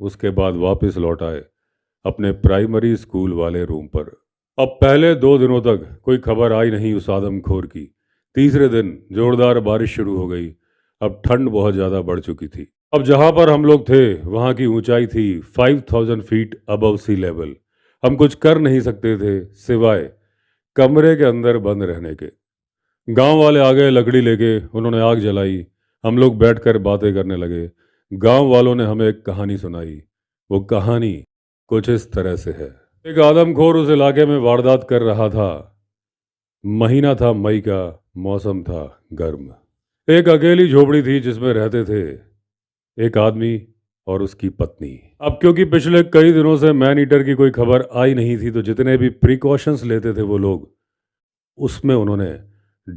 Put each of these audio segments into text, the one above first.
उसके बाद वापस लौट आए अपने प्राइमरी स्कूल वाले रूम पर। अब पहले 2 दिनों तक कोई खबर आई नहीं उस आदमखोर की। तीसरे दिन जोरदार बारिश शुरू हो गई। अब ठंड बहुत ज़्यादा बढ़ चुकी थी। अब जहाँ पर हम लोग थे वहाँ की ऊंचाई थी 5000 फीट अबव सी लेवल। हम कुछ कर नहीं सकते थे सिवाय कमरे के अंदर बंद रहने के। गांव वाले आ गए लकड़ी लेके, उन्होंने आग जलाई। हम लोग बैठकर बातें करने लगे। गांव वालों ने हमें एक कहानी सुनाई। वो कहानी कुछ इस तरह से है। एक आदमखोर उस इलाके में वारदात कर रहा था। महीना था मई का, मौसम था गर्म। एक अकेली झोपड़ी थी जिसमें रहते थे एक आदमी और उसकी पत्नी। अब क्योंकि पिछले कई दिनों से मैन ईटर की कोई खबर आई नहीं थी, तो जितने भी प्रिकॉशंस लेते थे वो लोग, उसमें उन्होंने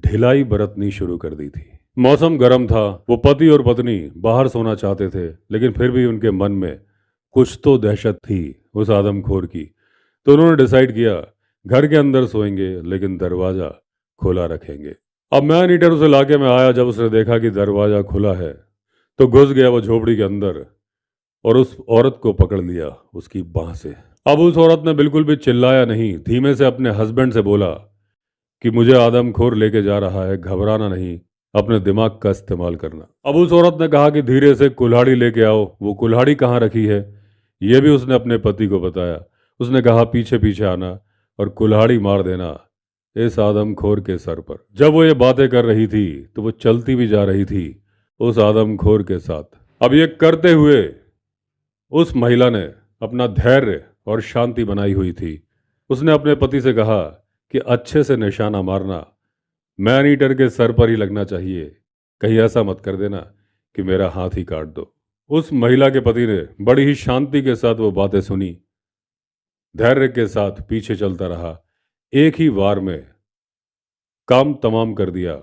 ढिलाई बरतनी शुरू कर दी थी। मौसम गर्म था। वो पति और पत्नी बाहर सोना चाहते थे, लेकिन फिर भी उनके मन में कुछ तो दहशत थी उस आदमखोर की। तो उन्होंने डिसाइड किया घर के अंदर सोएंगे लेकिन दरवाज़ा खुला रखेंगे। अब मैन ईटर उस इलाके में आया। जब उसने देखा कि दरवाज़ा खुला है तो घुस गया वो झोपड़ी के अंदर और उस औरत को पकड़ लिया उसकी बाह से। अब उस औरत ने बिल्कुल भी चिल्लाया नहीं, धीमे से अपने हस्बैंड से बोला कि मुझे आदमखोर लेके जा रहा है, घबराना नहीं, अपने दिमाग का इस्तेमाल करना। अब उस औरत ने कहा कि धीरे से कुल्हाड़ी लेके आओ। वो कुल्हाड़ी कहाँ रखी है ये भी उसने अपने पति को बताया। उसने कहा पीछे पीछे आना और कुल्हाड़ी मार देना इस आदमखोर के सर पर। जब वो ये बातें कर रही थी तो वो चलती भी जा रही थी उस आदमखोर के साथ। अब ये करते हुए उस महिला ने अपना धैर्य और शांति बनाई हुई थी। उसने अपने पति से कहा कि अच्छे से निशाना मारना, मैन ईटर के सर पर ही लगना चाहिए, कहीं ऐसा मत कर देना कि मेरा हाथ ही काट दो। उस महिला के पति ने बड़ी ही शांति के साथ वो बातें सुनी, धैर्य के साथ पीछे चलता रहा। एक ही वार में काम तमाम कर दिया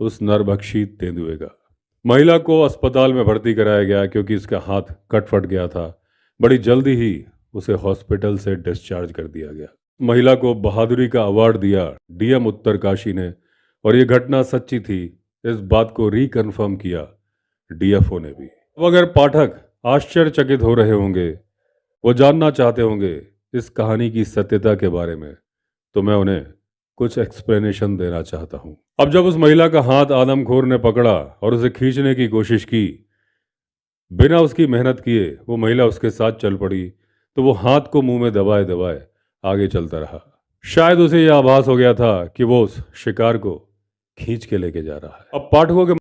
उस नरभक्षी तेंदुए का। महिला को अस्पताल में भर्ती कराया गया क्योंकि उसका हाथ कट फट गया था। बड़ी जल्दी ही उसे हॉस्पिटल से डिस्चार्ज कर दिया गया। महिला को बहादुरी का अवार्ड दिया डीएम उत्तरकाशी ने, और ये घटना सच्ची थी इस बात को रिकन्फर्म किया डीएफओ ने भी। अब अगर पाठक आश्चर्यचकित हो रहे होंगे, वो जानना चाहते होंगे इस कहानी की सत्यता के बारे में, तो मैं उन्हें कुछ एक्सप्लेनेशन देना चाहता हूँ। अब जब उस महिला का हाथ आदमखोर ने पकड़ा और उसे खींचने की कोशिश की, बिना उसकी मेहनत किए वो महिला उसके साथ चल पड़ी, तो वो हाथ को मुंह में दबाए दबाए आगे चलता रहा। शायद उसे यह आभास हो गया था कि वो उस शिकार को खींच के लेके जा रहा है। अब पाठकों के